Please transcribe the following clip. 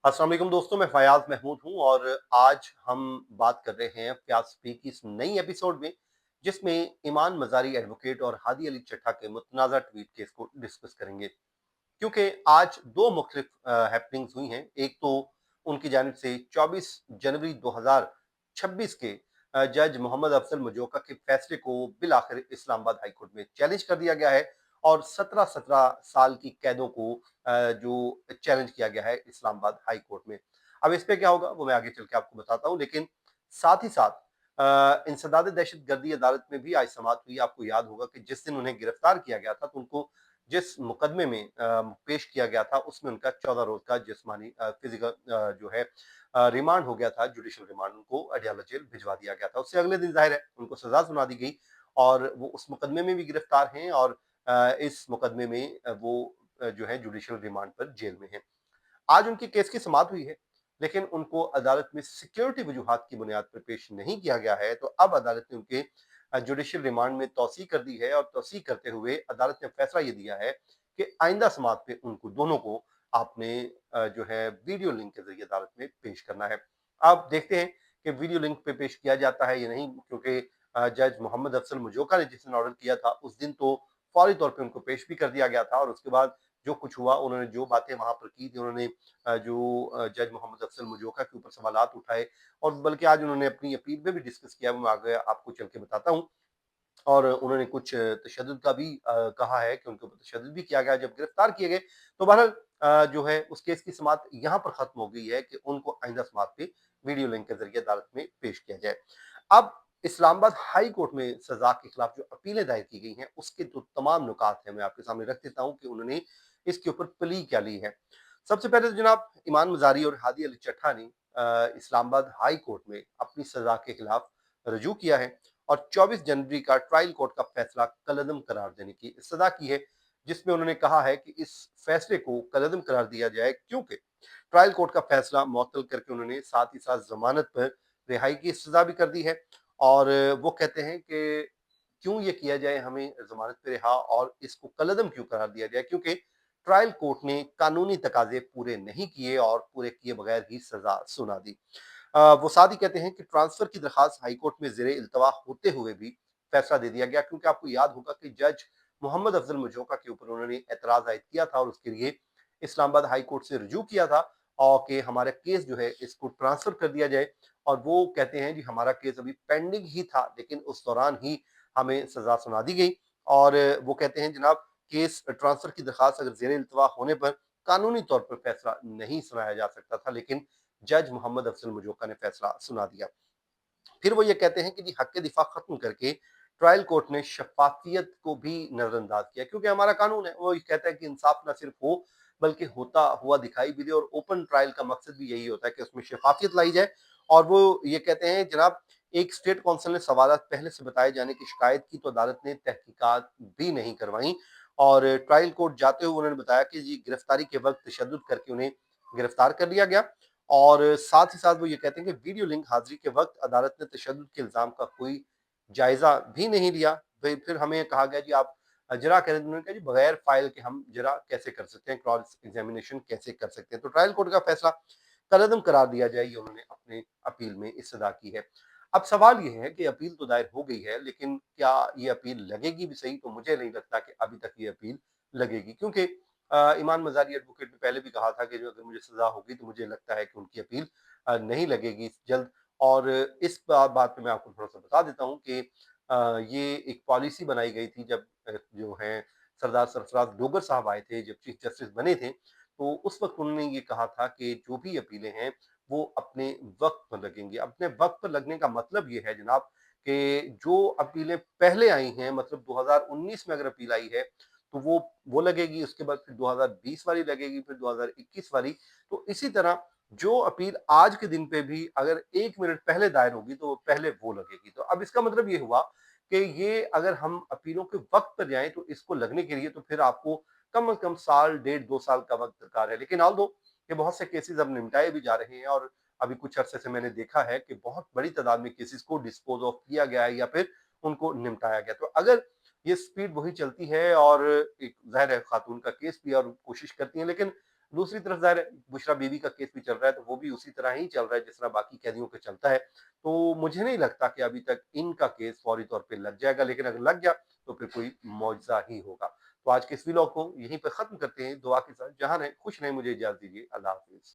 अस्सलाम वालेकुम दोस्तों, मैं फयाज महमूद हूं और आज हम बात कर रहे हैं प्यास पी की इस नई एपिसोड में, जिसमें ईमान मजारी एडवोकेट और हादी अली चट्टा के मुतनाज़ा ट्वीट केस को डिस्कस करेंगे। क्योंकि आज दो मुख्तलिफ हैपनिंग्स हुई हैं। एक तो उनकी जानिब से 24 जनवरी 2026 के जज मोहम्मद अफजल मजोका के फैसले को बिल आखिर इस्लामाबाद हाई कोर्ट में चैलेंज कर दिया गया है और 17-17 साल की कैदों को जो चैलेंज किया गया है इस्लामाबाद हाई कोर्ट में। अब इस पे क्या होगा वो मैं आगे चल के आपको बताता हूँ, लेकिन साथ ही साथ इंसदाद दहशत गर्दी अदालत में भी आज समाअत हुई। आपको याद होगा कि जिस दिन उन्हें गिरफ्तार किया गया था तो उनको जिस मुकदमे में पेश किया गया था उसमें उनका 14 रोज का जिस्मानी फिजिकल जो है रिमांड हो गया था, जुडिशियल रिमांड उनको अडियाला जेल भिजवा दिया गया था। उससे अगले दिन जाहिर है उनको सजा सुना दी गई और वो उस मुकदमे में भी गिरफ्तार हैं और इस मुकदमे में वो जो है जुडिशियल रिमांड पर जेल में है। आज उनकी केस की समाअत हुई है, लेकिन उनको अदालत में सिक्योरिटी वजूहात की बुनियाद पर पेश नहीं किया गया है। तो अब अदालत ने उनके जुडिशियल रिमांड में तौसीक कर दी है और तौसीक करते हुए अदालत ने फैसला ये दिया है कि आइंदा समाअत पे उनको दोनों को आपने जो है वीडियो लिंक के जरिए अदालत में पेश करना है। अब देखते हैं कि वीडियो लिंक पे पेश किया जाता है या नहीं, क्योंकि जज मोहम्मद अफजल मुजोका ने जिस दिन ऑर्डर किया था उस दिन तो फौरी तौर पे उनको पेश भी कर दिया गया था और उसके बाद जो कुछ हुआ, उन्होंने जो बातें वहां पर की थी, उन्होंने जो जज मोहम्मद अफजल मुजोका के ऊपर सवालात उठाए और बल्कि आज उन्होंने अपनी अपील में भी डिस्कस किया, मैं आगे आपको चल के बताता हूँ। और उन्होंने कुछ तशद्दुद का भी कहा है कि उनके ऊपर तशद्दुद भी किया गया जब गिरफ्तार किए गए। तो बहरहाल जो है उस केस की समाअत यहाँ पर खत्म हो गई है कि उनको आइंदा समाअत पे वीडियो लिंक के जरिए अदालत में पेश किया जाए। अब इस्लामाबाद हाई कोर्ट में सजा के खिलाफ जो अपीलें दायर की गई हैं उसके जो तमाम नुकात हैं मैं आपके सामने रख देता हूँ कि उन्होंने इसके ऊपर प्ली क्या ली है। सबसे पहले तो जनाब ईमान मजारी और हादी अली चट्टा ने इस्लामाबाद हाई कोर्ट में अपनी सजा के खिलाफ रजू किया है और 24 जनवरी का ट्रायल कोर्ट का फैसला कलअदम करार देने की इस्तदा की है, जिसमें उन्होंने कहा है कि इस फैसले को कलअदम करार दिया जाए क्योंकि ट्रायल कोर्ट का फैसला मुअत्तल करके उन्होंने साथ ही साथ जमानत पर रिहाई की इस्तदा भी कर दी है। और वो कहते हैं कि क्यों ये किया जाए, हमें जमानत पे रिहा और इसको कलअदम क्यों करार दिया जाए, क्योंकि ट्रायल कोर्ट ने कानूनी तकाजे पूरे नहीं किए और पूरे किए बगैर ही सजा सुना दी। वो साथ ही कहते हैं कि ट्रांसफर की दरखास्त हाईकोर्ट में जेर इल्तवा होते हुए भी फैसला दे दिया गया, क्योंकि आपको याद होगा कि जज मोहम्मद अफजल मजोका के ऊपर उन्होंने एतराज आयद किया था और उसके लिए इस्लामाबाद हाई कोर्ट से रजू किया था और कि हमारा केस जो है इसको ट्रांसफर कर दिया जाए। और वो कहते हैं जी हमारा केस अभी पेंडिंग ही था, लेकिन उस दौरान ही हमें सजा सुना दी गई। और वो कहते हैं जनाब केस ट्रांसफर की दरखास्त अगर जेर इल्तवा होने पर कानूनी तौर पर फैसला नहीं सुनाया जा सकता था, लेकिन जज मोहम्मद अफजल मजोका ने फैसला सुना दिया। फिर वो ये कहते हैं कि जी हक दिफा खत्म करके ट्रायल कोर्ट ने शफाफियत को भी नजरअंदाज किया, क्योंकि हमारा कानून है वो ये कहता है कि इंसाफ न सिर्फ हो बल्कि होता हुआ दिखाई भी दे, और ओपन ट्रायल का मकसद भी यही होता है कि उसमें शफाफियत लाई जाए। और वो ये कहते हैं जनाब एक स्टेट काउंसिल ने सवाल पहले से बताए जाने की शिकायत की तो अदालत ने तहकीकात भी नहीं करवाई और ट्रायल कोर्ट जाते हुए उन्होंने बताया कि जी गिरफ्तारी के वक्त तशद्दुद करके उन्हें गिरफ्तार कर लिया गया। और साथ ही साथ वो ये कहते हैं कि वीडियो लिंक हाजिरी के वक्त अदालत ने तशद्दुद के इल्ज़ाम का कोई जायज़ा भी नहीं लिया। फिर हमें कहा गया जी आप जरा करें, उन्होंने कहा जी बगैर फाइल के हम जरा कैसे कर सकते हैं, क्रॉस एग्जामिनेशन कैसे कर सकते हैं। तो ट्रायल कोर्ट का फैसला कलअदम करार दिया जाए, ये उन्होंने अपने अपील में इस्तदा की है। अब सवाल ये है कि अपील तो दायर हो गई है, लेकिन क्या ये अपील लगेगी भी सही? तो मुझे नहीं लगता कि अभी तक ये अपील लगेगी, क्योंकि ईमान मजारी एडवोकेट ने पहले भी कहा था कि जो अगर मुझे सजा होगी तो मुझे लगता है कि उनकी अपील नहीं लगेगी जल्द। और इस बात पे मैं आपको थोड़ा सा बता देता हूँ कि ये एक पॉलिसी बनाई गई थी जब जो है सरदार सरफराज डोगर साहब आए थे, जब चीफ जस्टिस बने थे, तो उस वक्त उन्होंने ये कहा था कि जो भी अपीलें हैं वो अपने वक्त पर लगेंगी। अपने वक्त पर लगने का मतलब ये है जनाब कि जो अपीलें पहले आई हैं, मतलब 2019 में अगर अपील आई है तो वो लगेगी, उसके बाद फिर 2020 वाली लगेगी, फिर 2021 वाली। तो इसी तरह जो अपील आज के दिन पे भी अगर 1 मिनट पहले दायर होगी तो पहले वो लगेगी। तो अब इसका मतलब ये हुआ कि ये अगर हम अपीलों के वक्त पर जाएं तो इसको लगने के लिए तो फिर आपको कम से कम साल, डेढ़, 2 साल का वक्त दरकार है। लेकिन ऑल्दो ये बहुत से केसेस अब निपटाए भी जा रहे हैं और अभी कुछ अरसे से मैंने देखा है कि बहुत बड़ी तादाद में केसेस को डिस्पोज ऑफ किया गया है या फिर उनको निपटाया गया। तो अगर ये स्पीड वही चलती है और एक ज़ाहिर है खातून का केस भी और कोशिश करती हैं, लेकिन दूसरी तरफ ज़ाहिर है बुशरा बीवी का केस भी चल रहा है, तो वो भी उसी तरह ही चल रहा है जिस तरह बाकी कैदियों का चलता है। तो मुझे नहीं लगता कि अभी तक इनका केस फौरी तौर पे लग जाएगा, लेकिन अगर लग गया तो फिर कोई मौजज़ा ही होगा। तो आज के इस व्लॉग को यहीं पे ख़त्म करते हैं दुआ के साथ। जहाँ रहें, खुश रहें, मुझे इजाज़त दीजिए। अल्लाह हाफ़िज़।